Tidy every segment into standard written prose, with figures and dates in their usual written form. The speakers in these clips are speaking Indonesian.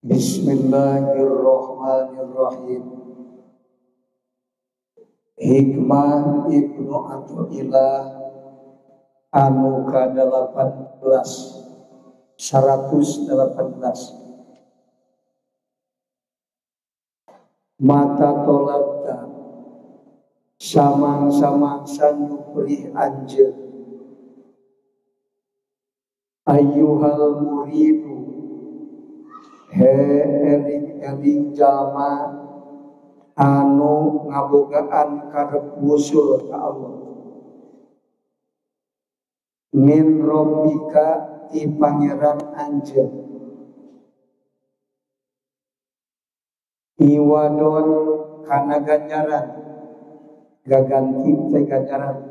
Bismillahirrahmanirrahim. Hikmah Ibnu Athaillah anu ka-18 118. Mata tolabta samang-samangsa nyuprih anjeun ayyuhal muridu he eling-eling jalma anu ngabogaan karep wusul ka Allah min rabbika ti pangeran anjeun iwadon kana ganjaran gaganti teh ganjaran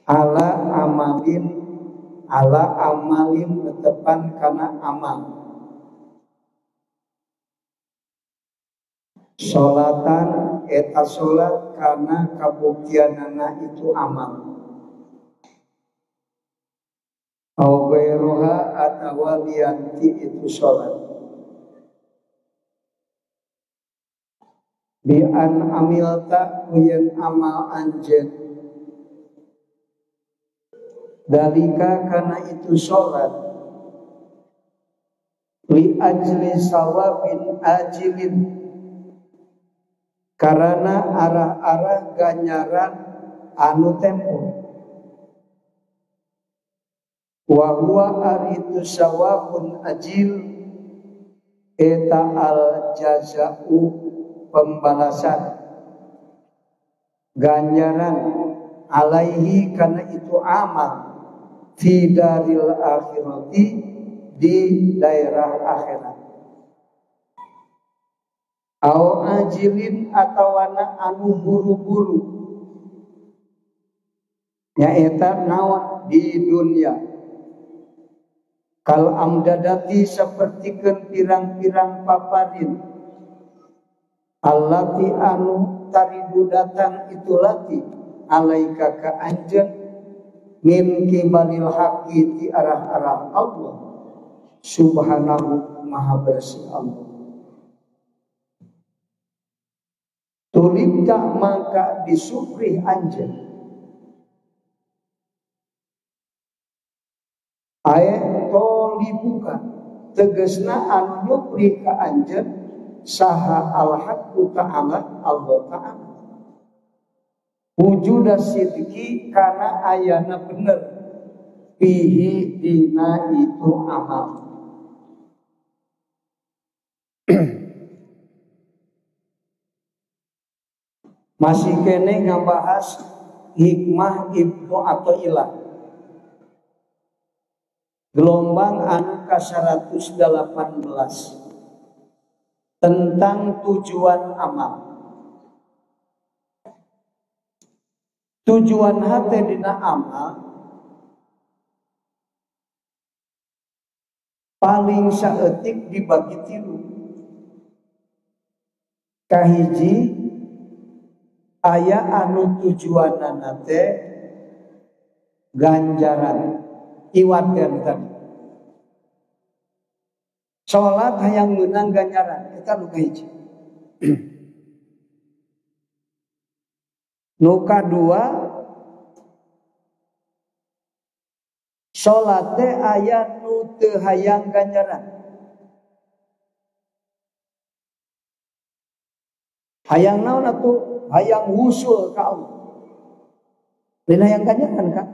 ala amalin netepan kana amal sholatan eta sholat kana kabuktianana itu amal au gairuha atawa lianti itu sholat bi an amilta kuyen amal anjeun dalika kana itu sholat li ajli sawabin ajilin karena arah-arah ganjaran anu tempo wa huwa aritu sawabun ajil eta al jaza'u pembalasan ganjaran alaihi karena itu amal fi daril akhirati di daerah akhirat au ajilin atawana anu buru-buru nyaeta naon di dunia kal amdadati sapertikeun pirang-pirang paparin allati anu taridu datang itu lati alaika ka anjeun min kibalil haqqi ti arah-arah Allah subhanahu maha bersih Allah tulibta maka disuprih anjeun ayat tolibuka tegasna anu nyuprih ka anjeun saha al-haqqu ta'ala Allah ta'ala wujuda sidqi kana ayana bener fihi dina itu amal masih kene ngabahas hikmah Ibnu Athaillah gelombang anu ka-118 tentang tujuan amal. Tujuan hati dina amal paling saeutik dibagi tilu. Kahiji aya anu tujuanana teh ganjaran iwatkeun tadi. Salat hayang meunang ganjaran eta nu kahiji. Nu kadua salat teh aya nu teu hayang ganjaran. Hayang naon atuh? Hayang wusul ka Allah. Lain hayang ganjaran kan?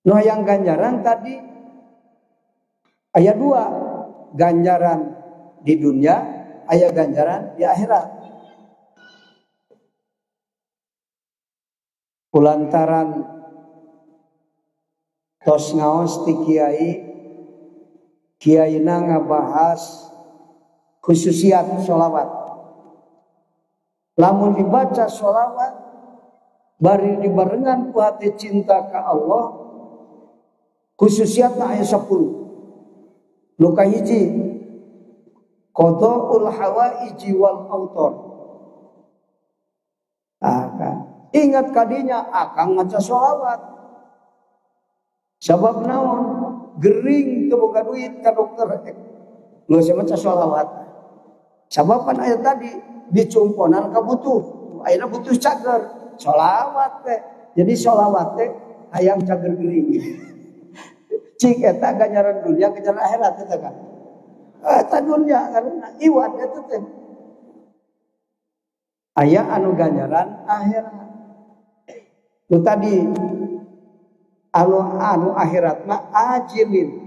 Nu hayang ganjaran tadi aya dua, ganjaran di dunia, aya ganjaran di akhirat. Kulantaran tos ngaos ti kiaina ngabahas khususiat sholawat. Lamun dibaca sholawat bari dibarengan ku hati cinta ka Allah khususiatna aya 10. Nu kahiji qada'ul hawaiji wal autor. Ingat kadinya akang maca sholawat. Sabab naon? gering teu boga duit ka dokter geus maca sholawat. Sababan aya tadi dicumponan ka butuh, ayeuna butuh cager, sholawat teh. Jadi sholawat teh hayang cager gering. Cik eta ganjaran dunia ganjaran akhirat eta kan. Eta dunia karena iwat eta teh. Aya anu ganjaran akhirat. Itu tadi anu akhirat mah ajilin.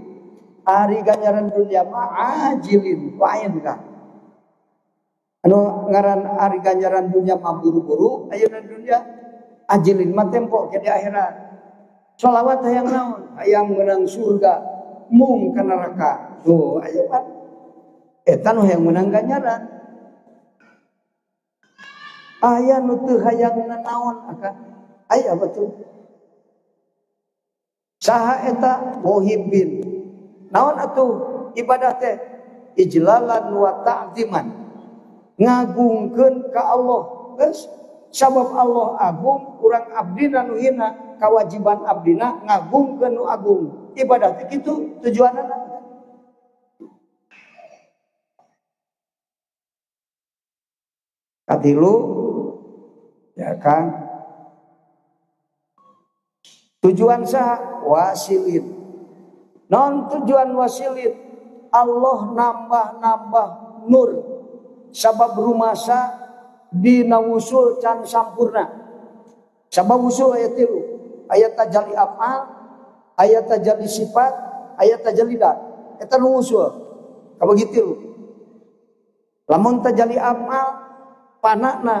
Ari ganjaran dunia mah ajilin, lain kan. Anu ngaran ari ganjaran dunia mah buru-buru, ayeuna dunia ajilin mah tempo ke di akhirat. Sholawat hayang naon? Hayang menang surga, mung ka neraka. Tuh, aya kan. Eta nu hayang menang ganjaran. Aya nu teu hayang naon akang. Aya betul. Saha eta muhibbin. Naon atuh ibadah teh? Ijlalan wa ta'ziman. Ngagungkeun ka Allah. Geus sabab Allah agung, urang abdina nu hina, kewajiban abdina ngagungkeun nu agung. Ibadah teh kitu tujuanna. Katilu ya kan. Tujuan saha? Wasilin. Non tujuan wasilin Allah nambah nur sabab rumasa dina wusul can sampurna. Sabab wusul aya 3. Aya tajalli af'al, aya tajalli sifat, aya tajalli dat. Eta nu wusul. Kabagi 3. Lamun tajalli af'al panana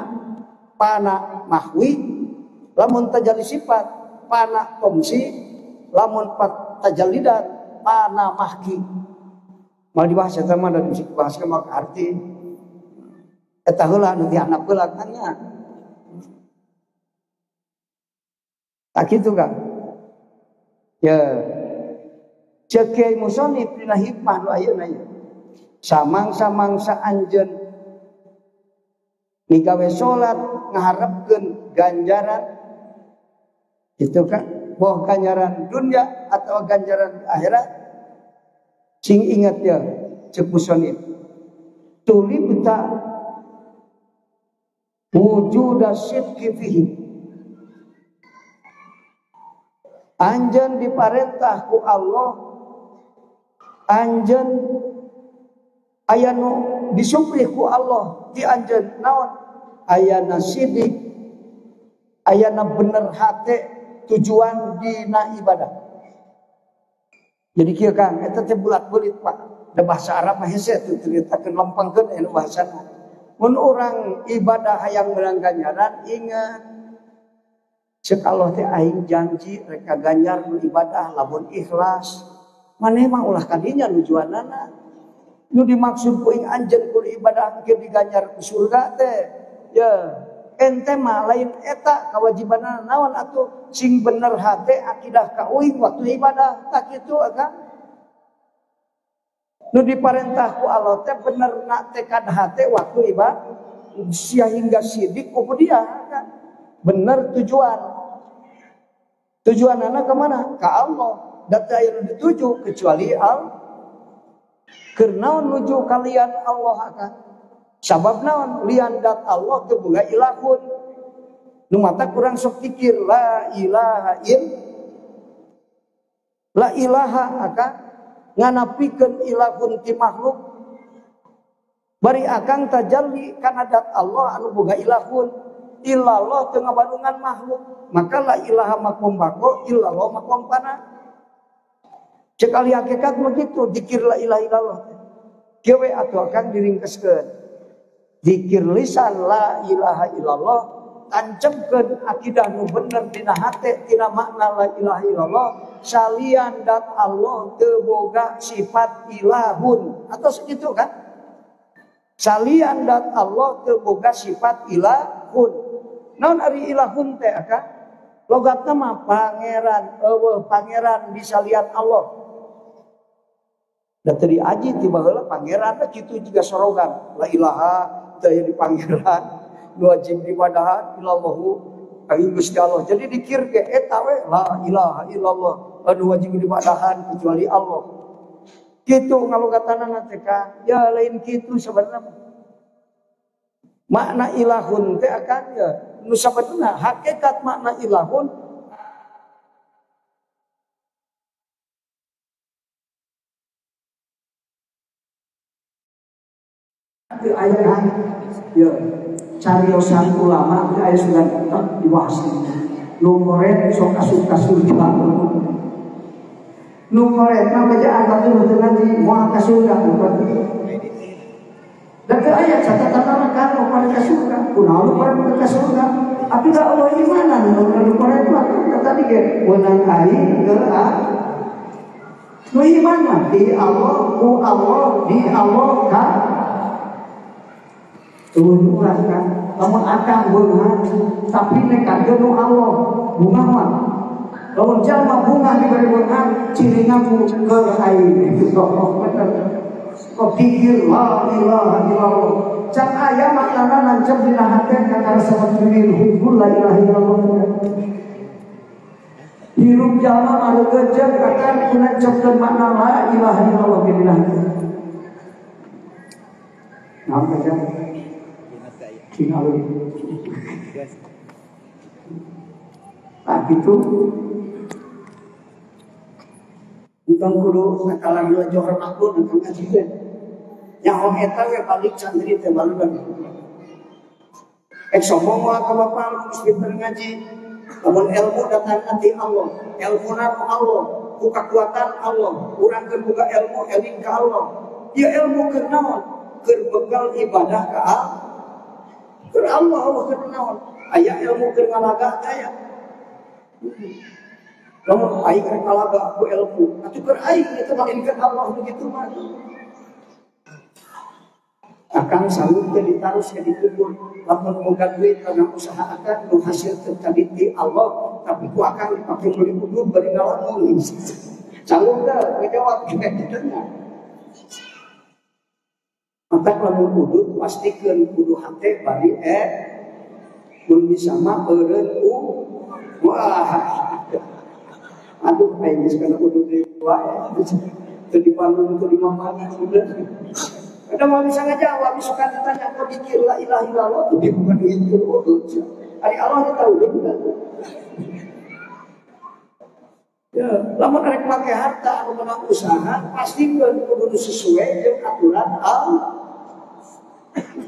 pana mahwi, lamun tajalli sifat pana komsi, lamun tajallidat pana mahki. Mal dibahas eta mah dan musik bahas ke maka arti eta heula nu dianap heula tanya. Tak kitu kan? Ya. Ceuk Kiai Musonif dina hikmah nu ayeuna ieu. Samang-samangsa anjeun migawe salat ngaharepkeun ganjaran itu kan boh ganjaran dunia atau ganjaran akhirat sing ingat ya ceuk Musonif tuli beta wujuda sidqi fihi anjeun diparentah ku Allah anjeun aya nu disuprih ku Allah di anjeun naon ayana sidik ayana bener hate tujuan dina ibadah. Jadi kieu Kang, eta teh bulat-bulit Pak. Da bahasa Arab mah hese teu ceritakeun lempengkeun anu bahasana. Mun urang ibadah hayang meunang ganjaran, ingat ceuk Allah teh aing janji rek ganjar nu ibadah lamun ikhlas. Maneh mah ulah kadinya tujuanana. Nu dimaksud ku ing anjeun ku ibadah keur diganjar ku surga teh. Ya, ente mah lain eta kewajibanna naon atuh sing bener hate akidah ka uing waktu ibadah tak kitu akang nu diparentah ku Allah teh bener na tekad hate waktu ibadah sehingga sidik ku dia kan bener tujuanana ka mana ka Allah da teu aya nu dituju kecuali Allah keur naon nuju kalian Allah akan sabab naon lian dat Allah teu boga ilahun nu mata kurang sok pikir la ilaha akan nganapikeun ilahun ti makhluk bari akang tajalli kana dat Allah anu boga ilahun illallah teu ngabadungan makhluk maka la ilaha makom bako illallah makom pana ceuk ali hakikat mah kitu zikir la ilaha illallah kieu we atuh akang diringkeskeun zikir lisan la ilaha illallah tancemkeun akidah nu bener dina hate tina makna la ilaha illallah salian dat Allah teu boga sifat ilahun atau segitu kan salian dat Allah teu boga sifat ilahun naon ari ilahun teh kan logatna mah pangeran eueuh pangeran bisa lihat Allah da teu diaji tiba heula pangeran teh kitu juga sorogan la ilaha teu di pangeran nu wajib ibadahan ilallahu Ari Gusti Allah. Jadi dikir ke eta we la ilaha illallah anu wajib diibadahan kecuali Allah. Kitu ngalogatana teh ka ya lain kitu sebenarnya. Makna ilahun teh akan ya nu sabenerna hakikat makna ilahun ayat ya cariosan ulama ayat sudah dibahas nu koret sok kasur juga nu koret mah bacaan tapi betul ngaji mau ka surga berarti dan ke ayat catatan kan mau ka surga kunaon koret ka surga tapi da Allah imanan nu koret mah tadi ge wenang aing ke nu iman di Allah ku Allah di Allah ka turun kan kamu akan bunga tapi nekat genu Allah bunga mah lamun jalma bunga diberi bunga ciri ngaku ke air itu tokoh bener kok pikir la ilaha illallah can aya maknana nancep dina hate kakara sabatulil hubbul la ilaha illallah hirup jalma anu gejeg akan nancepkeun makna la ilaha illallah dina hate namanya Cina nah gitu bukan kudu nakala gila johor makhluk dan ngajikan nyaho eta we balik santri teh baludan sombong mah ka bapak geus pinter ngaji lamun ilmu datang nanti Allah ilmu na Allah ku kekuatan Allah urang keur boga ilmu eling ka Allah ya ilmu keur naon keur begal ibadah ka Allah Allah kenaon aya ilmu keur ngalaga aya lamun aing keur ngalaga ku ilmu atuh keur aing eta makinkeun Allah begitu mah akan sanggup teh ditarus ke dikubur lamun boga duit kana usaha akan nu hasil teh ti Allah tapi ku akan dipake beli udud bari ngalamun sanggup teh ngejawab kitu nya maka lamun udud pastikeun kudu hate bari mun bisa mah eureun wah aduh aing geus kana udud deui wae teu dipanun teu dimamana sudah ada mau bisa ngajawab suka ditanya kok dikir la ilaha illallah tuh dia bukan itu udud ari Allah tahu udud ya lamun arek make harta anu meunang usaha pastikeun kudu sesuai jeung aturan Allah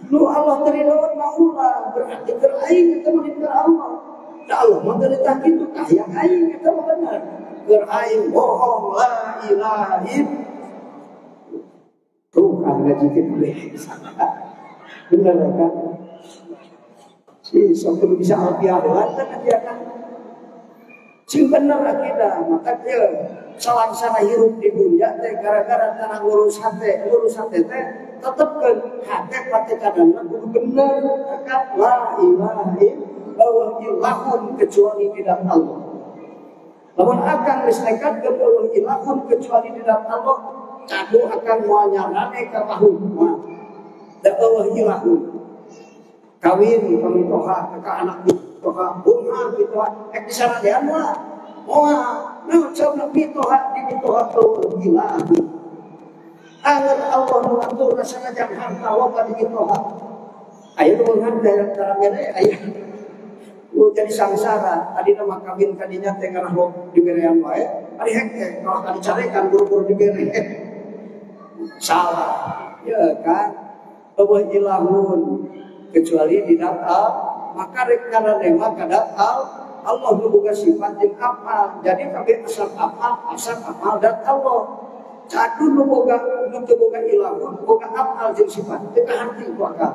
lu Allah teridoan maulah berarti teraing kita menikah Allah nah Allah menderita itu kaya aing kita benar teraing bohong la ilaha tuh kan ngaji kita benar kan si sampai bisa alfiah kan dia kan sing bener akidah maka dia salang-salah hirup di dunia teh gara-gara tanah ngurus hate teh tetepkeun hate pati kadangna kudu bener kakak la ilaha illallah kecuali di dalam Allah lamun akan geus nekatkeun Allah ilahun kecuali di dalam Allah kadu akan moal nyarane ka tahu mah da Allah ilahun kawin pamitoha ka anak toha bunga pitoha disaradean mah moal naon sabna pitoha di pitoha Allah ilahun angan Allah mengatur sengaja harta loba di pitoha aya nu harta dalam mere aya lu jadi sangsara tadi nama kawin kadinya teh ngarah lo diberean wae ari hek kalau kali carekan buru-buru dibere salah ya kan Allah ilahun kecuali di data maka rek kana nema kada Allah nu boga sifat jeung afal jadi kabeh asal afal dan Allah cadu nu boga ilahun boga afal jeung sifat teu kahanti ku akal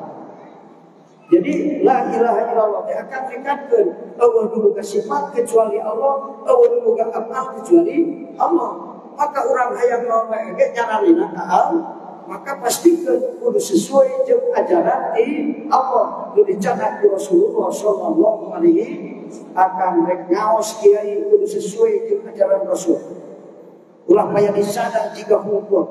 jadi la ilaha illallah teh akan nekatkeun Allah nu boga sifat kecuali Allah Allah nu boga afal kecuali Allah maka urang hayang ngomong ge nyaranina ka Allah maka pastikeun kudu sesuai jeung ajaran di Allah nu dicatat ku Rasulullah sallallahu alaihi akan rek ngaos kiai kudu sesuai jeung ajaran Rasul ulah paya disadar jika hukum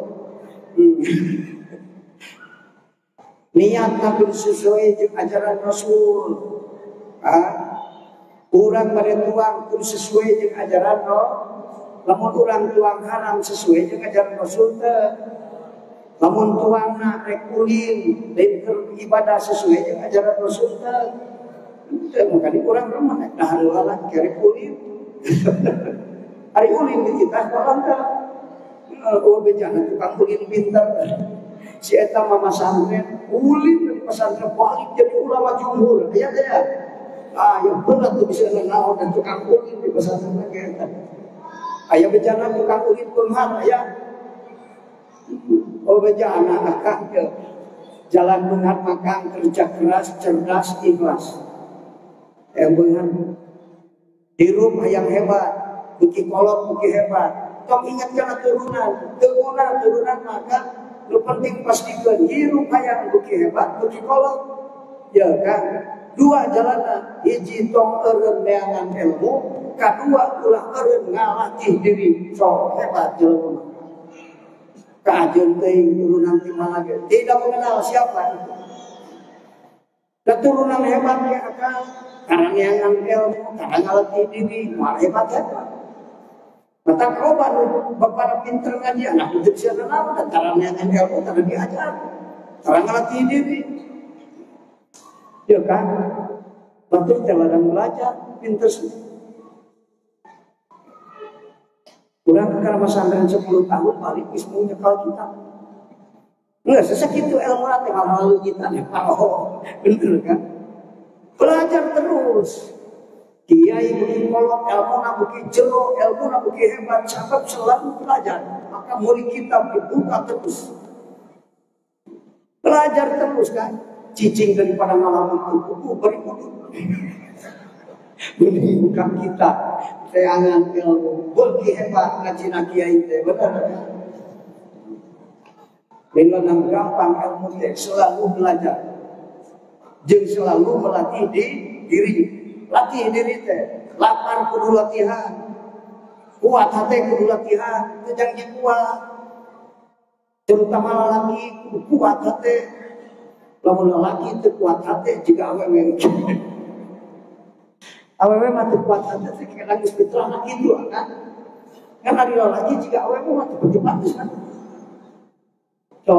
niat kudu sesuai jeung ajaran Rasul Urang bade tuang kudu sesuai jeung ajaran roh. Lamun urang tuang haram sesuai jeung ajaran Rasul teh. Lamun tuangna rek ulin lain keur ibadah sesuai jeung ajaran Rasul teh. Teu makanya urang remah dah heula kerek ulin. Ari ulin di kita orang teh. Oh bejana tukang ulin pinter. Si eta mama santren ulin dari pesantren balik jadi ulama jumhur. Aya teh. Yang berat tuh bisa naon dan tukang ulin di pesantren lagi. Aya bejana tukang ulin peunghar aya. Oh bejana akang ke jalan beunghar makang kerja keras, cerdas, ikhlas. Beunghar hirup hayang hebat, beuki kolot beuki hebat. Tong ingat kana turunan maka lu penting pastikeun hirup hayang beuki hebat, beuki kolot. Ya kan? Dua jalanna, hiji tong eureun neangan ilmu, kadua ulah eureun ngalatih diri sok hebat jelema. Kaajeun teuing turunan ti mana ge tidak mengenal siapa itu. Keturunan hebatnya akan karena neangan ilmu, karena ngalatih diri, moal hebat-hebat. Mata kaoban bapana pinter ngaji anak itu bisa naon dan karena neangan ilmu karena diajar. Karena ngalatih diri. Ya kan? Batur teladan belajar, pinter sih. Kurang ke karena pesantren 10 tahun balik ismu nyekal kita. Enggak sesakitu ilmu teh hal-hal kita nih. Oh, bener kan? Belajar terus. Kiai beuki kolot, ilmu na beuki jero, ilmu na beuki hebat, sabab selalu belajar. Maka murid kita dibuka terus. Belajar terus kan? Cicing daripada ngalamun buku berikut. Bukan kita teangan ilmu beuki hebat ngajina kiai teh bener. Dengan gampang ilmu teh selalu belajar. Jeung selalu melatih diri. Latih diri teh, lapar kudu latihan. Kuat hati kudu latihan, teu janji kuat. Terutama lelaki kuat hati. Lamun lelaki teu kuat hati jika awewe. Awewe mah teu kuat hati teh kana geus fitrahna kitu kan. Kan ari lelaki jika awewe mah teu bagus kan. So,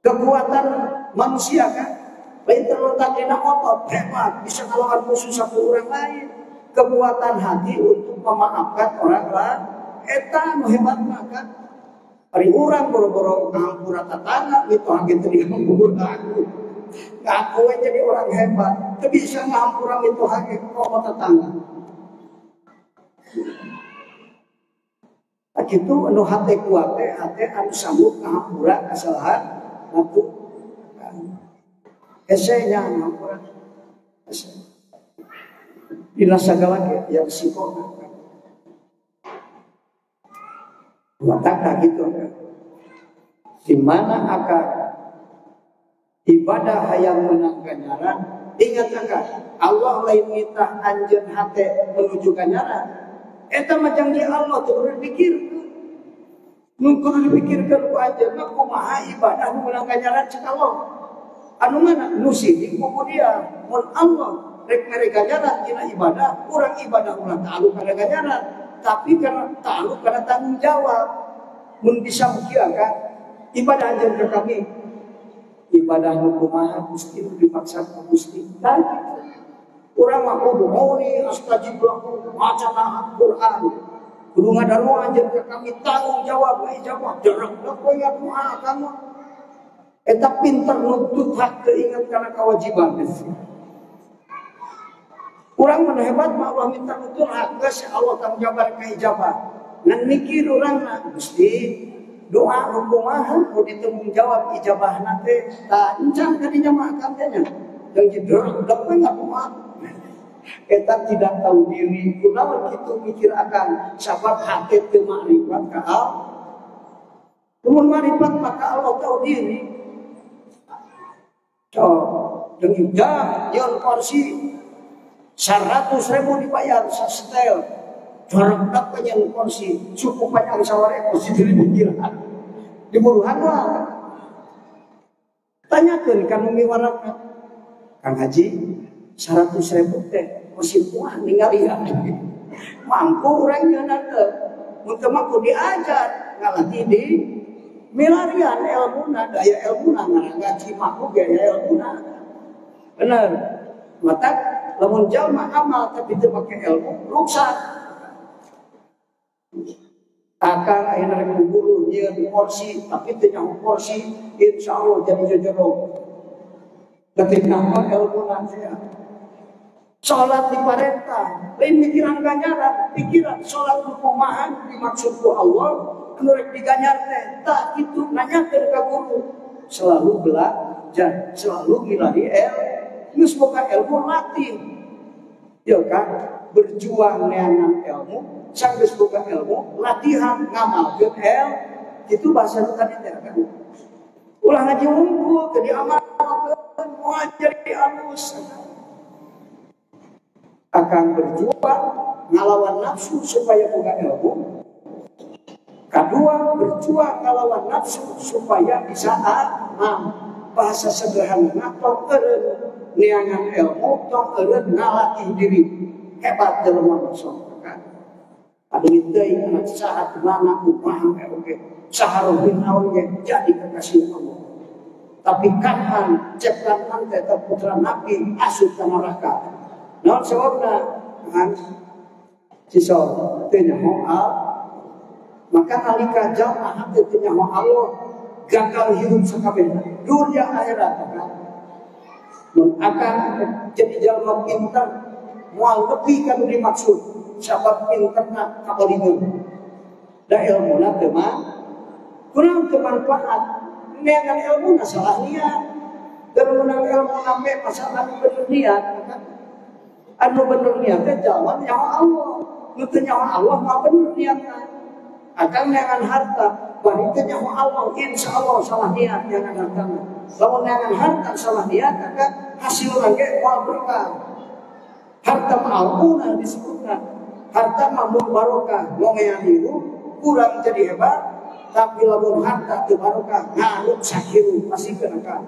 kekuatan manusia kan lain terletak di otot hebat bisa ngalawan musuh satu orang lain. Kekuatan hati untuk memaafkan orang lain eta nu hebat mah kan. Ari urang boro-boro ngahampura tetangga gitu hageun teu dihampura aku. Ngaku jadi orang hebat, teu bisa ngahampura itu hage kok tetangga. Akitu anu hate kuat teh hate anu sanggup ngahampura kesalahan atu. Esenya ngahampura. Dina sagala ge yang risiko. Maka gitu. Di mana akan ibadah hayang menang ganjaran, ingat akan Allah lain minta anjeun hate menuju ganjaran. Eta macam di Allah tuh berpikir. Mun kudu dipikirkeun ku anjeunna kumaha ibadah menang ganjaran cek Allah. Anu mana nu siji ku dia mun Allah rek mere ganjaran dina ibadah, urang ibadah ulah ta'alluq kana ganjaran. Tapi karena ta'alluq karena tanggung jawab. Mun bisa mukia kan ibadah anjeun ke kami. Ibadah nu kumaha Gusti dipaksa ku Gusti. Tah urang mah kudu muni astajib lahu macana Quran. Kudu ngadaroa anjeun ke kami tanggung jawab ijabah derek poe doa kamu. Eta pinter nuntut hak keinget karena kewajiban. Urang mana hebat mah Allah minta nuntut hak geus Allah tanggung jawab ka ijabah. Ngan mikir urang mah Gusti doa nu kumaha nu ditanggung jawab ijabahna teh tah encan ka dinya mah akang teh nya. Yang jeder dapat enggak kuat. Eta tidak tahu diri, kunaon kitu mikir akan sabab hati teu makrifat ka Allah. Mun makrifat maka Allah tahu diri. Dengan jangan kursi 100.000 dibayar setel jarak dapat yang kursi cukup panjang saware kursi diri pikiran diburuhan lah tanyakan kanu miwarana Kang Haji 100.000 teh musim tuan ningalian. Mampu orangnya nanti, untuk mampu diajar, ngalati di milarian ilmu daya ilmu ngaji makhluk gaya ilmu benar. Mata lamun jalma amal tapi teu make ilmu rusak. Akan ayeuna rek guru nyieun porsi tapi teu nyaho porsi insyaallah jadi jojoro. Ketika ilmu nanti sholat diparentah, lain pikiran ganjaran, pikiran sholat kumaha dimaksud ku Allah, anu rek diganyar teh, tak kitu nanyakeun ka guru. Selalu belajar, selalu milari geus boga ilmu latih. Ya kan, berjuang neangan ilmu, sanggeus boga ilmu, latihan ngamalkeun itu bahasa tadi teh kan. Ulah ngaji unggul teu diamalkeun, moal jadi alus. Akan berjuang ngalawan nafsu supaya boga ilmu. Kedua, berjuang ngalawan nafsu supaya bisa aman. Bahasa sederhana tong eureun neangan ilmu, tong eureun ngalatih diri. Hebat jelema sok kan. Adu deui anak saha mana kumaha oke. Saharoh bin naon jadi kekasih Allah. Tapi kapan ciptaan teh putra nabi asup ka neraka. Naon sababna? Kan sisa teu nyaho maka nalika jalma teu nyaho Allah gagal hidup sakabehna dunia akhirat kan. Mun akan jadi jalma pintar moal lebih kan dimaksud sabab pinterna kabalingeun. Da ilmuna teu mah kurang teu manfaat. Neangan ilmuna salah niat. Dan menang ilmu nampe masalah bener niat kan. Anu bener niatnya jalan nyawa Allah. Nutu nyawa Allah mah bener niatnya. Akan neangan harta, wanita nyawa Allah, insya Allah salah niat neangan harta. Lamun neangan harta salah niat, akan hasil lagi wal berkah. Harta ma'aluna disebutkan. Harta mamul barokah, ngomean itu kurang jadi hebat. Tapi lamun harta itu barokah, ngaluk sakiru pasti kena.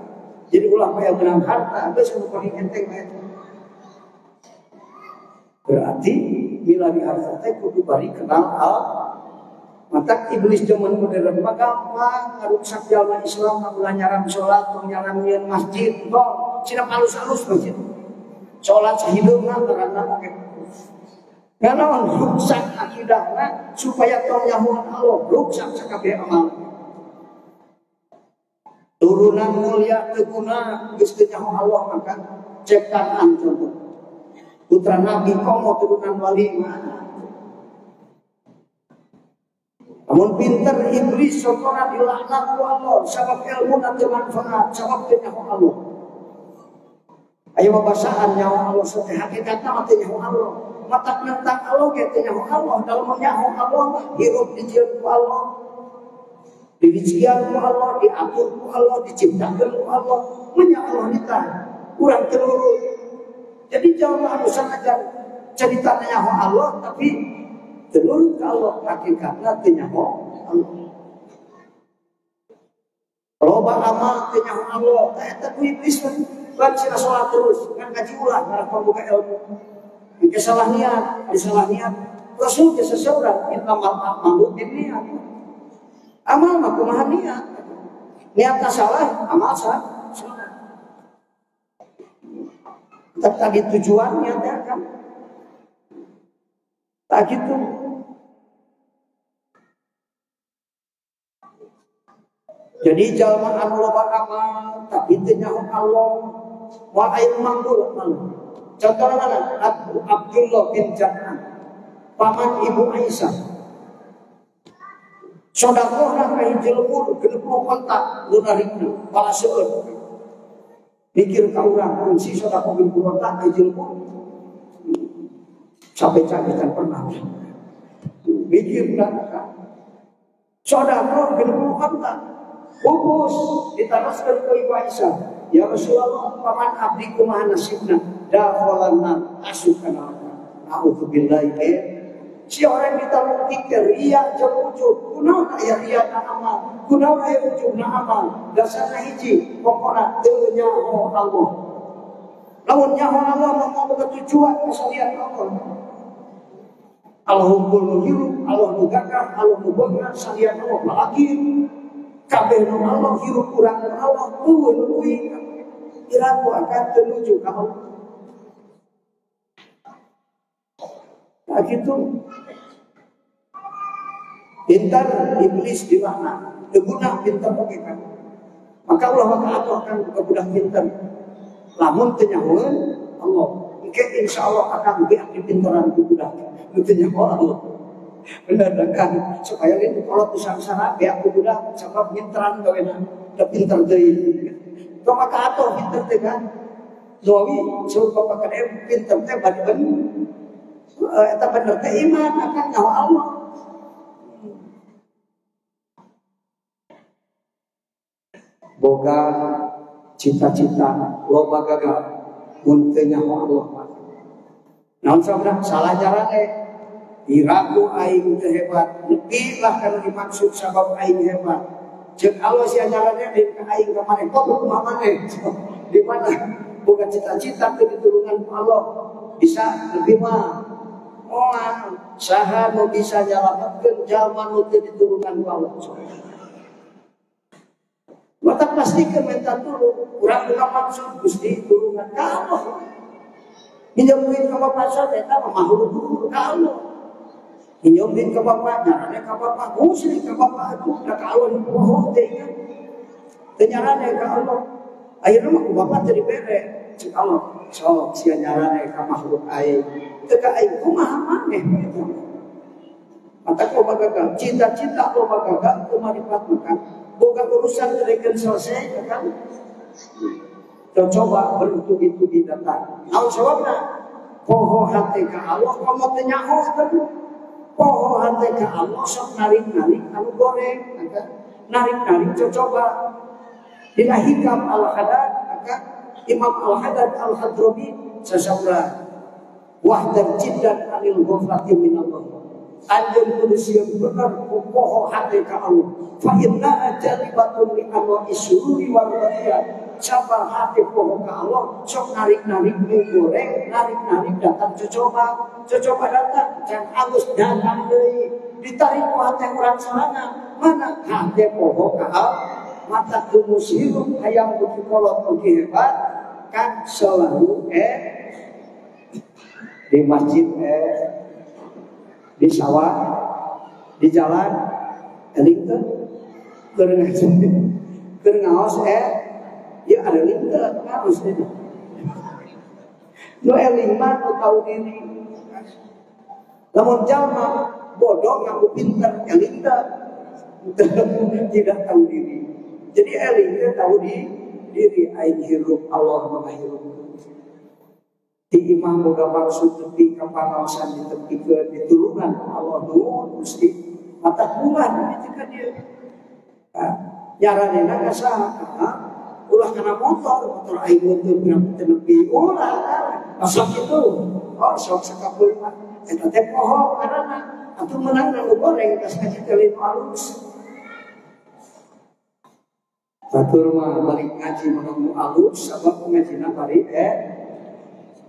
Jadi ulah payah menang harta, itu semua paling enteng itu. Berarti bila di harta teh kudu bari kenal mata iblis zaman modern mah gampang ngarusak jalma Islam ulah nyaram salat tong nyaram nyeun masjid tong cenah alus-alus masjid salat sahideungna karana oke nganaon rusak akidahna supaya tong nyahoan Allah rusak sakabeh amal turunan mulia teu guna geus teu nyaho Allah maka ciptaan contoh putra Nabi komo turunan wali mana? Namun pinter iblis sokona dilaknat ku Allah sabab ilmu teu manfaat sabab teu nyaho Allah. Aya babasaan nyaho Allah teh hakikatna mah teu nyaho Allah. Matak nentang Allah ge teu nyaho Allah, dalam nyaho Allah hirup dijieun ku Allah. Dirizkian ku Allah, diatur ku Allah, diciptakeun ku Allah. Nya Allah nitah urang teu nurut. Jadi jalma anu sanajan cerita nyaho Allah tapi tenurut ke Allah hakikatna teu nyaho Allah. Loba amal teu nyaho Allah, eta ku iblis lan sira salat terus ngan ngaji ulah ngarep pembuka ilmu. Engke salah niat, salah niat. Rasul ge seseorang innamal a'malu binniyat. Amal mah kumaha niat. Niatna salah, amal salah. Tadi tujuannya kan tak gitu. Jadi jalma anu loba amal tapi teu nyaho Allah wa air manggul contohna mana Abdullah bin Jannah paman ibu Aisyah sodakohna ka hiji lembur 60 kontak lunarikna bala seueur pikir ka urang kunci sodakoh bin kontak hiji lembur sampai cakitan pernah mikir kan sodakoh bin kontak bungkus ditanaskan ke ibu Aisyah ya Rasulullah paman abdi kumaha nasibna dakhalanna asukana a'udzubillahi si orang ditaruh pikir ria jeung ujub kunaon aya ria na amal kunaon aya ujub na amal dasarna hiji pokona teu nyaho Allah Lamun nyaho Allah mau boga tujuan kasalian Allah. Allah hukum hirup, Allah nu gagah, Allah nu boga salian Allah balakir. Kabeh nu Allah hirup urang Allah eueun leuwih. Iraku akan menuju ka Allah. Nah gitu. Pintar iblis di mana? Deguna pintar oke kan. Maka Allah akan buka budak pintar. Lamun teu nyahoeun Allah, engke insyaallah akan biak dipintaran ku budak. Teu nyaho Allah. Bener kan supaya ini kalau pisang-pisang biak ku budak sabab pintaran gawena. Da pintar deui. Kau maka atuh pintar teh kan. Zawi suruh bapak kadeu pintar teh bade bener. Eta bener teh iman akan nyaho Allah. Boga cita-cita loba gagal mun teu nyaho Allah. Naon sabda salah carane diragu aing teu hebat, nepi lah kana dimaksud sabab aing hebat. Jeung Allah sia carane di aing ka mane kok kumaha maneh. Di mana boga cita-cita teu ditulungan ku Allah bisa lebih mah. Moal saha nu bisa nyalametkeun jalma nu teu ditulungan ku Allah. Maka pastikan minta turun, kurang maksud Gusti turungan ka Allah. Pinjam duit ka bapak saya, eta mah makhluk ka Allah. Pinjam duit ka bapak, nyarane ka bapak, musrik ka bapak atuh da ka Allah poho teh nya. Teu nyarane ka Allah. Ayeuna mah ku bapak teu dibere, cek Allah. Sok sia nyarane ka makhluk aing. Teu ka aing kumaha maneh eta. Maka kau gagal, cita-cita kau gagal, kau marifat boga urusan mereka selesai, kan? Coba bertubi-tubi datang. Naon sababna? Poho hati ka Allah, kamu tenyaho kan? Poho hati ka Allah, sok narik-narik, anu goreng, kan? Narik-narik, coba. Dina hikam al-hadad, kan? Imam al-hadad al-hadrami, sesabra. Wahdar jiddan anil ghaflati minallah. Anjun kudu sieun bener poho hati ka Allah. Fa inna ajalibatun li amri sururi wal bariyah. Sabar hati poho ka Allah, sok narik-narik goreng, narik-narik datang coba datang can alus datang deui. Ditarik ku hati urang salana. Mana hati poho ka Allah? Mata kumus hirup hayang beuki kolot beuki hebat kan selalu di masjid di sawah, di jalan, eling teh, keur ngaji, keur ngaos ya ada eling teh, ngaos itu. Nu eling mah nu tahu diri. Lamun jalma bodoh ngaku pinter, eling teh tidak tahu diri. Jadi eling teh tahu diri, aing hirup Allah menghirup. Di imam boga maksud tepi kapanaosan di tepi ke ditulungan Allah nuhun Gusti mata kuman itu kan dia nyaranena ka saha ulah kana motor aing motor tepi ulah sok itu sok sakapeung eta teh poho karana atuh menang nu goreng geus kasih teh alus batur mah balik ngaji menang alus sabab ngajina bari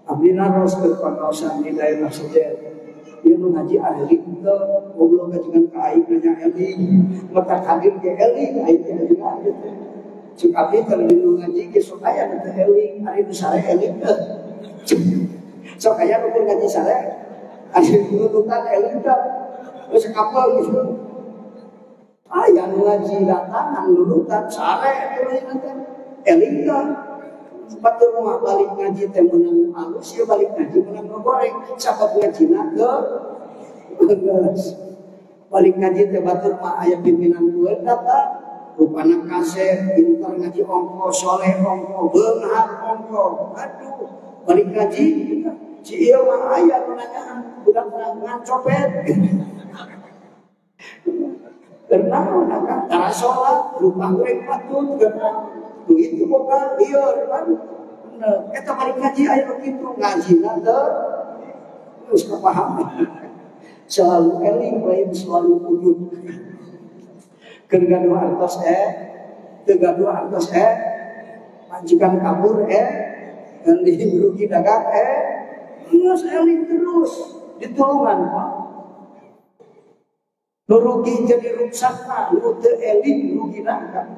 abdi naros ke pangausan di daerah Sejen. Dia ngaji ahli itu, ngobrol dengan kain nanya ahli, mata hadir ke ahli, kain ahli ahli. Cuk abdi terlalu ngaji ke supaya nanti ahli, hari itu sare ahli. Supaya nanti ngaji sare, ahli nurutan ahli itu, terus kapal gitu. Yang ngaji datang, nurutan sare ahli nanti ahli itu. Batur mah balik ngaji teh menang halus ya balik ngaji menang goreng sabab ngajina ke balik ngaji teh batur mah aya pimpinan dua datang rupana kaset pintar ngaji ongko soleh ongko beunghar ongko aduh balik ngaji si ieu mah aya nu nanyaan budak ngan copet karena kan cara salat lupa goreng patut karena itu boga lieur kan eta balik ngaji aya begitu ngajina teh terus kepahaman selalu eling lain selalu udut keur gaduh artos teu gaduh artos majikan kabur eling rugi dagang terus eling terus ditulungan Pak. Nu rugi jadi rusak Pak, nu teu eling rugi dagang.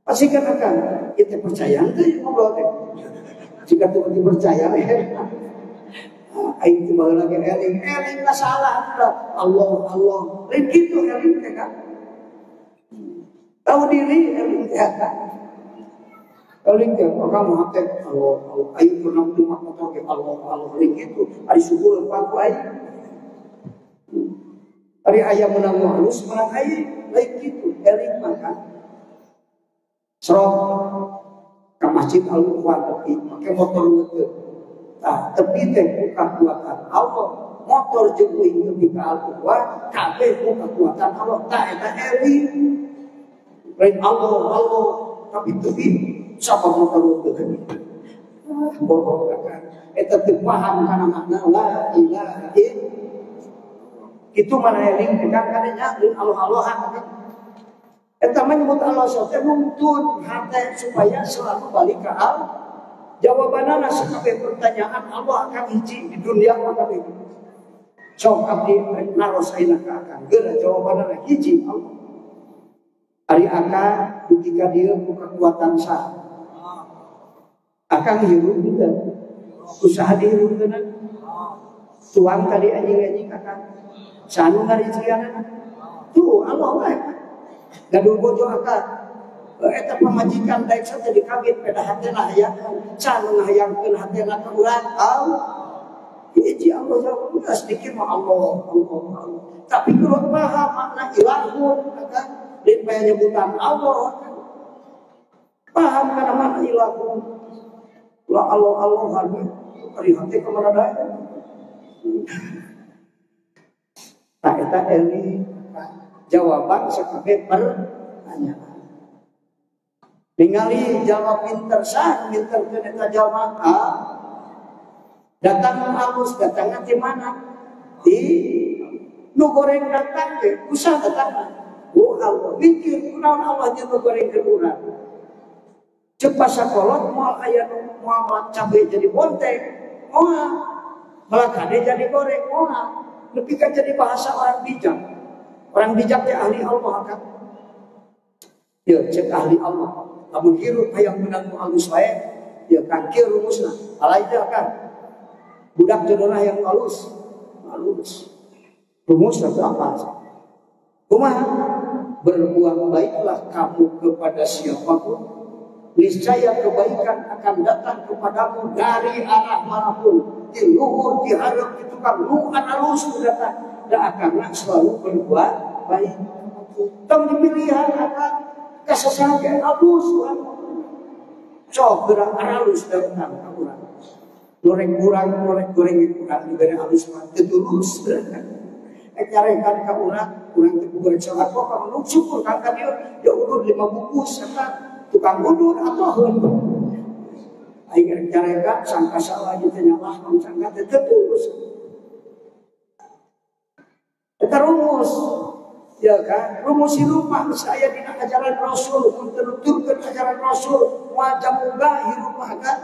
Pasti kan akan kita percaya teh ngobrol teh. Jika tuh dipercaya aing teh baheula ge eling lah salah Allah lain kitu eling teh kan. Tahu diri eling teh kan. Eling teh kamu hate Allah aing pernah rumah motor ge Allah eling kitu ari syukur aku aing. Ari aya menang halus menang aing lain kitu eling mah kan. Serok ke masjid Al-Quran pakai motor itu. Nah, tapi teh buka kuatan Allah. Motor jeung uing nepi ka Al-Quran, kabeh buka kuatan Allah. Tak eta eling. Lain Allah, tapi sama motor itu. Bohong kan. Eta teu paham kana makna la ilaha illallah. Itu mana eling tekan kadenya lain Allah-Allahan kan. Eta menyebut Allah sote nuntun hati supaya selalu balik ke Allah. Jawabanana sakabeh pertanyaan Allah akan hiji di dunia akan itu. Sok abdi naros ayeuna ka akan. Geura jawabanana hiji Allah. Ari akan ketika dia buka kekuatan sah. Akan hirup kita. Usaha dihirup kita. Tuang tadi anjing-anjing akan. Sanu ngari ciana. Tuh Allah wae. Gaduh bojo akad eta pamajikan daek saja dikawin pada hatena hayangan can ngahayangkeun hatena ka urang hiji Allah jawab sedikit mah Allah tapi kalau paham makna ilahun kan lain bae nyebutan Allah paham kana makna ilahun la Allah ari hati ka mana daek tak eta eli jawaban sakabeh pertanyaan. Ningali jalma pinter sah, pinter eta jalma datang halus, datang di mana? Di nu goreng datang ge, usah datang. Oh Allah, mikir kunaon Allah jeung nu goreng ke urang. Cepat sakolot moal aya moal cabe jadi bonteng, moal melakane jadi goreng, moal lebih kan jadi bahasa orang bijak. Orang bijak ya ahli Allah kan. Ya cek ahli Allah. Namun hirup hayang menang halus wae, ya kan kieu rumusna. Alaida kan. Budak jodohna yang halus. Rumus atau apa? Kumaha? Berbuat baiklah kamu kepada siapapun. Niscaya kebaikan akan datang kepadamu dari arah manapun. Di luhur, di hareup, di tukang lu halus datang. Dan akan selalu berbuat baik. Tong dipilihan akan kesesatan halus. Sok gerak halus datang ke urang. Goreng kurang diberi halus mati tulus. Nyarekan ke urang goreng sholat kok kamu syukur kan dia udur 5 bungkus tukang udur atau aing nyarekan sangka salah gitu nyalah sangka tetulus. Kita rumus, ya kan? Rumus hirup saya di ajaran Rasul, menuturkan ajaran Rasul, wajah muka hirup kan?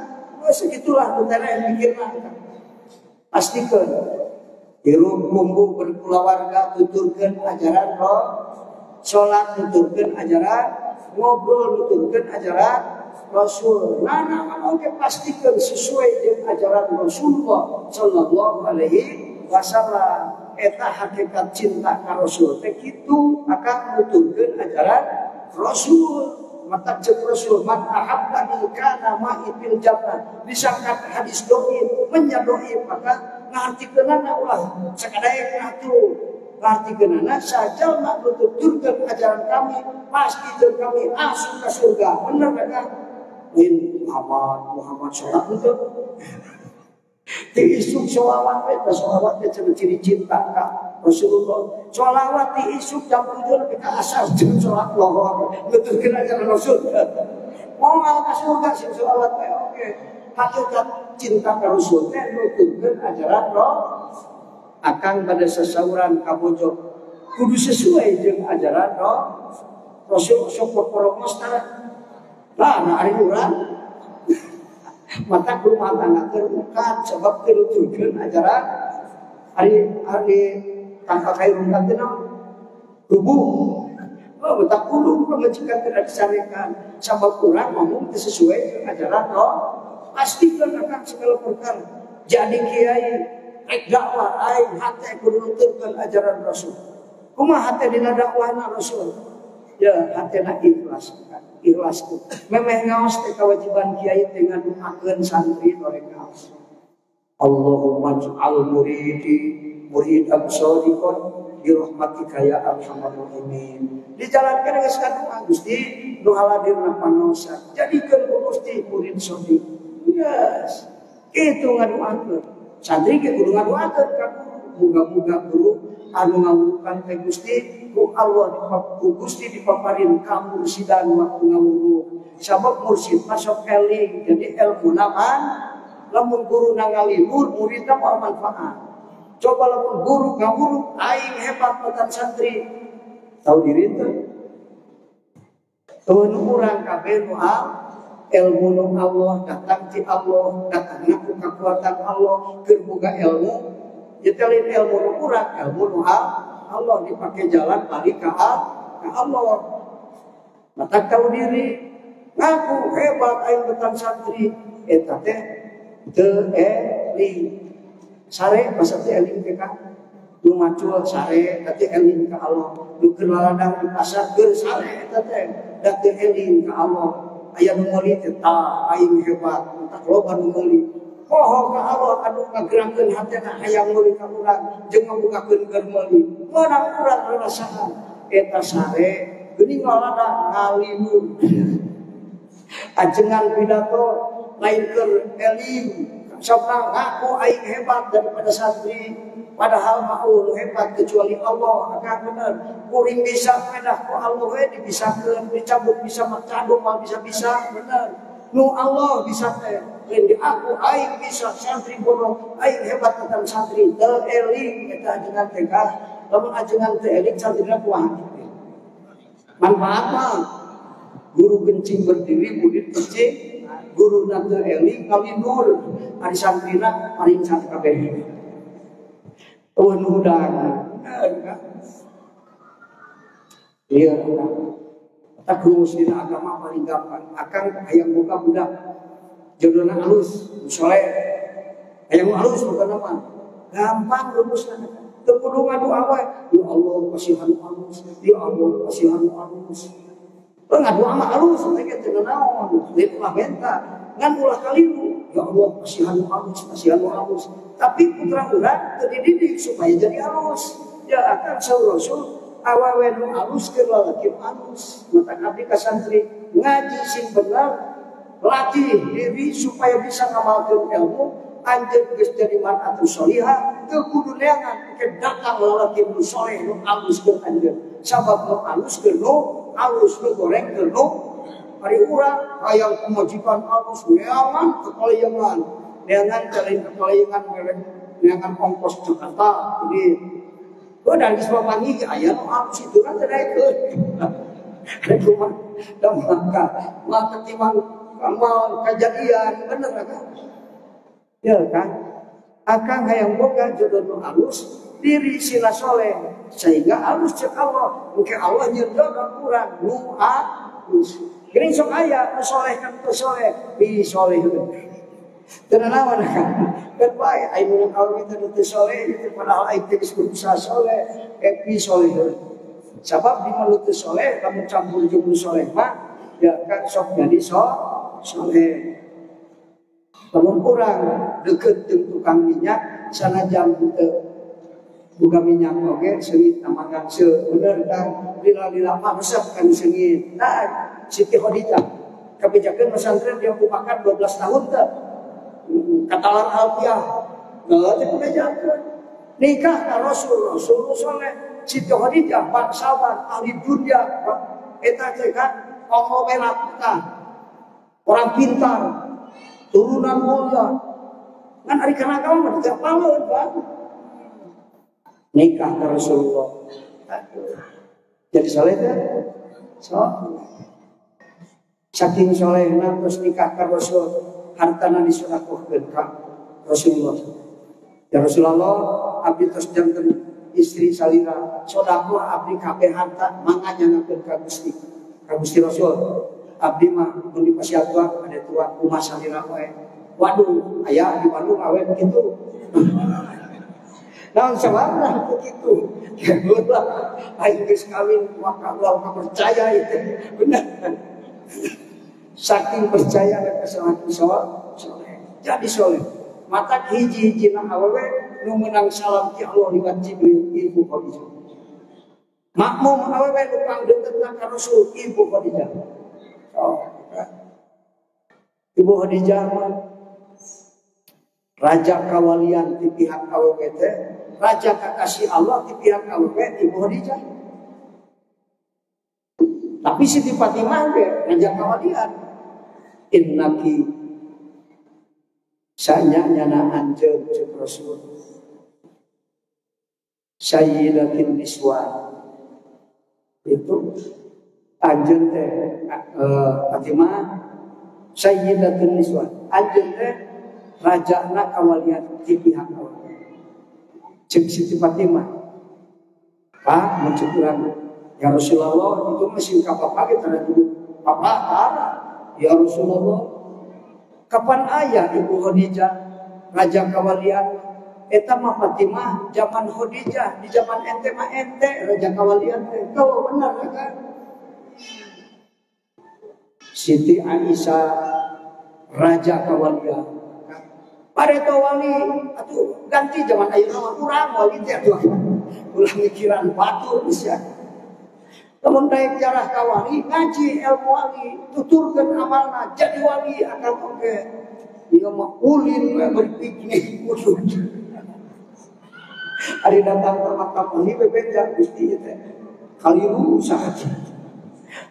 Segitulah kita yang mikirkan. Pastikan hirup kumbu berkeluarga, tuturkan ajaran Rasul, sholat tuturkan ajaran, ngobrol tuturkan ajaran Rasul. Nah, oke pastikan sesuai dengan ajaran Rasulullah Sallallahu Alaihi Wasallam. Eta hakikat cinta ka Rasul teh kitu akan nuturkeun ajaran Rasul. Mata cek Rasul man ahabbani kana ma'i fil jannah. Disangkat hadis doi menyadoi maka ngartikeunana ulah sakadaek atuh. Ngartikeunana sajalma nuturkeun ajaran kami pasti jeung kami asup ka surga. Bener kan? Lain Muhammad sholat itu. Di isuk sholawat itu sholawat itu ciri cinta ka Rasulullah. Sholawat di isuk jam 7 lebih ke asar jam sholat lohor. Betul kena jalan Rasul. Mau ke surga sih sholawat oke. Hakikat cinta ka Rasul teh nuturkeun ajaran Rasul. Akang pada sesauran kabojok kudu sesuai jeung ajaran Rasul sok poromos tara. Lah ari urang mata rumah tangga terbuka sebab tertujuan ajaran hari tanpa khairun kantina tubuh tak kudu pemajikan tidak disampaikan sabab kurang ngomong sesuai dengan ajaran roh pastikan akan segala perkara jadi kiai rek dakwah aing hate kudu nuturkeun ajaran Rasul kumaha hate dina dakwahna Rasul ya hatena ikhlas ikhlasku memeh ngaos teh kewajiban kiai teh ngaduakeun santri norek ngaos Allahumma ij'al muridan shadiqan bi rahmatika ya arhamar rahimin dijalankeun geus kadua Gusti nu haladirna pangaosan jadikeun ku Gusti murid shadiq yes kitu ngaduakeun santri ge kudu ngaduakeun ka guru muga-muga guru anu ngawurukan ka Gusti ku Allah ku Gusti dipaparin kamursidan waktu ngawuruh sabab mursid masuk eling jadi ilmu naman lamun guru nangalibur muridna moal manfaat coba lamun guru ngawuruh aing hebat matan santri tahu diri teh teu urang kabeh nu ilmu nu Allah datang ti Allah datangna ku kekuatan Allah keur boga ilmu nyetelin ilmu nu urang ilmu nu Allah dipakai jalan balik ke Allah mata tahu diri ngaku hebat aing betan santri eta teh teu eling sare basa teh eling ke ka nu macul sare teh eling ka Allah nu keur laladang di pasar keur sare eta teh da teu eling ka Allah aya nu meuli teh tah aing hebat tak loba nu meuli poho ka Allah anu ngagerakkeun hatena hayang meuli ka urang jeung ngabukakeun keur meuli meunang urang rasaan eta sare geuning lalada ngalimur ajengan pidato lain keur eling sabna ngaku aing hebat daripada santri padahal ma'ul hebat kecuali Allah akan bener kuring bisa pedah ku Allah we dibisakeun dicabut bisa macaduk mal bisa bener nu Allah bisa teh lain di aku aing bisa santri bodoh aing hebat tentang santri teu eling eta ajengan teh lamun ajengan teh eling santrina kuat manfaatna guru kencing berdiri murid kencing guru nanti eling ngawinur ari santrina paling cat kabeh eueun hudang iya tak rumus dina agama paling gampang akang hayang boga budak jodohna alus soleh hayang alus bukan apa gampang rumusna teu kudu ngadoa wae ya Allah kasihan alus ya Allah kasihan alus ngadoa mah alus teh teu naon lain ulah benta ngan ulah kaliru ya Allah kasihan alus tapi putra urang teu dididik supaya jadi alus ya akan saur Rasul awewe nu alus keur lalaki alus mata abdi ka santri ngaji sing bener latih diri supaya bisa ngamalkeun ilmu anjeun geus jadi mar'atus sholihah teu kudu neangan ke datang lalaki nu saleh nu alus keur anjeun sabab nu alus keur nu alus nu goreng keur nu ari urang hayang pemajikan alus neangan kekalayangan neangan calain kekalayangan neangan ongkos Jakarta jadi dan di sebuah pagi ayah no alus itu kan terdaikun itu mah dan maka timang mau kejadian bener kan ya kan akan hayang boga jodoh nu alus diri sila soleh sehingga alus cek Allah mungkin Allah nyedot kurang nu alus gini sok ayah soleh kan soleh di soleh tenanawan kan baik ai mun kalau kita teu soleh itu padahal ai teh berusaha soleh epi soleh sebab di mulut teu soleh kamu campur jeung soleh mah ya kan sok jadi soleh lamun urang deukeut jeung tukang minyak sanajan teu buka minyak oge seungit namakan seu bener kan lila-lila mah resep kan seungit nah Siti Khadijah kabijakeun pesantren dia makan 12 tahun teh katalan alfiah nggak ada kejagaan nikah ka Rasul soleh Siti Khadijah bangsawan ahli dunia eta teh kan konglomerat orang pintar turunan mulia kan ari kana kawan mah teu paleun Pak nikah ka Rasulullah jadi soleh teh saking solehna terus nikah ka Rasul hartana disedekahkeun ka Rasulullah. Ya Rasulullah, abdi tos janten istri salira sedekah abdi kabeh harta mangga nyangakeun ka Gusti. Ka Gusti Rasul. Abdi mah mun dipasiatwa ada tua kumaha salira wae. Waduh, aya di Bandung awe kitu. Nah, sabarna begitu. Ya ulah, aing geus kawin maka ulah percaya itu. Benar. Saking percaya ke kesalahan soleh. Jadi soleh. Mata hiji-hijina awewe nu meunang salam ti Allah liwat Jibril Ibu Khadijah. Makmum awewe nu pangdeukeutna ka Rasul Ibu Khadijah. Oh, Ibu Khadijah mah raja kawalian di pihak awewe teh, raja kekasih Allah di pihak awewe Ibu Khadijah. Tapi Siti Fatimah ge raja kawalian. Innaki sanyana anjeun cek Rasul sayyidatin niswan. Itu anjeun teh Fatimah sayyidatin niswan. Anjeun teh rajana kawalian di pihak Allah. Cek Siti Fatimah. Pak, mencukuran ya Rasulullah itu mesin kapal pagi tanda dulu. Papa, ya Rasulullah, kapan ayah Ibu Khadijah raja kawalian? Eta mah Fatimah zaman Khadijah, di zaman ente mah ente raja kawalian teh. Kau benar kan? Siti Aisyah raja kawalian. Pareto wali, atuh ganti zaman ayeuna urang wali teh atuh. Ulah mikiran batur bisa. Lamun daek jarah ka wali, ngaji ilmu wali, tuturkeun amalna jadi wali akan oge. Ieu mah ulin we berpiknik usut. Ari datang ka makam wali bebeja Gusti teh. Kaliru sahat.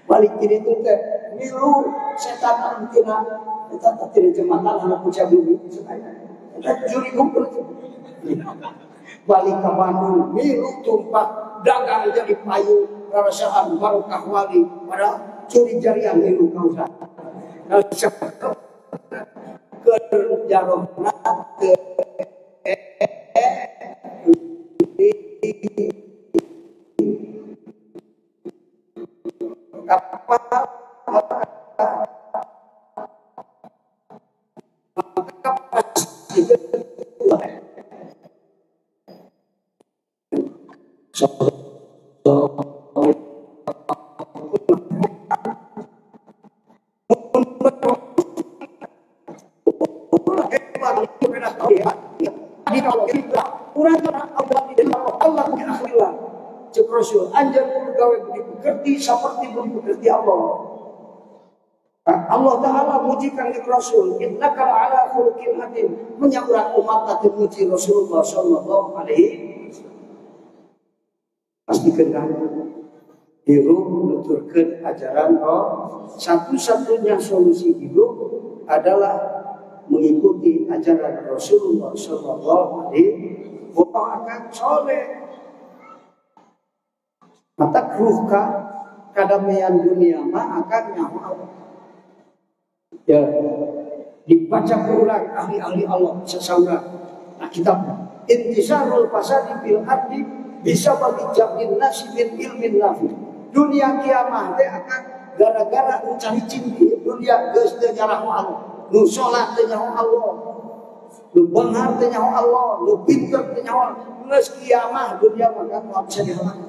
Balik kiri teh milu setan antina eta teh tidak jematan anak kucing bumi supaya eta juri kumpul. Balik ka Bandung milu tumpah dagang jadi payung perasaan barokah wali pada curi jarian milu kausa. Nah kerjarohna ke anjar gawe budi pekerti seperti budi pekerti Allah. Allah Ta'ala muji kanjeng Rasul, innaka ala khuluqin azim, menyamurang umat tadi muji Rasulullah sallallahu alaihi wasallam. Pastikan kan hidup nuturkeun ajaran Allah. Satu-satunya solusi hidup adalah mengikuti ajaran Rasulullah sallallahu alaihi wasallam akan soleh. Mata ruhka kadamaian dunia mah akan nyawa Allah. Ya, dibaca ulang ahli-ahli Allah sesaura. Nah, kitab Intisarul Fasadi bil Ardi bisa bagi jamin nasibin ilmin nafi. Dunia kiamah teh akan gara-gara mencari cinta dunia geus teu nyaho Allah. Nu salat teu nyaho Allah. Nu beunghar teu nyaho Allah, nu pinter teu nyaho Allah. Geus kiamah dunia mah kan moal bisa dihalang.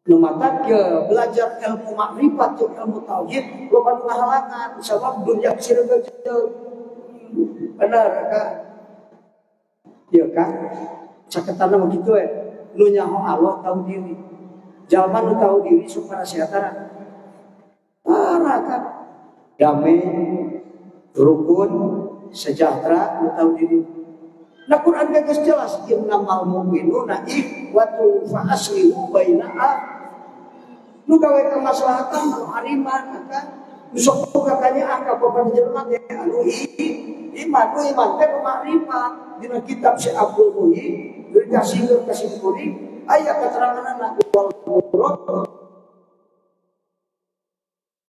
Numatak ke belajar ilmu makrifat ke ilmu tauhid loba nu ngahalangan sabab dunia sireung jeuh. Benar kan? Ieu kan caketana mah kitu we. Nu nyaho Allah tahu diri. Jalma nu tahu diri supaya sehatara. Parah kan? Damai, rukun, sejahtera nu tahu diri. Nah Quran geus jelas innamal mu'minuna ikhwatun fa aslihu baina nu gawe kemaslahatan anu hariman kan nu sok kakanya angka papan jelema teh anu iman teh makrifat dina kitab si Abdul Muhyi dikasih kasih kuring aya keterangan wal murad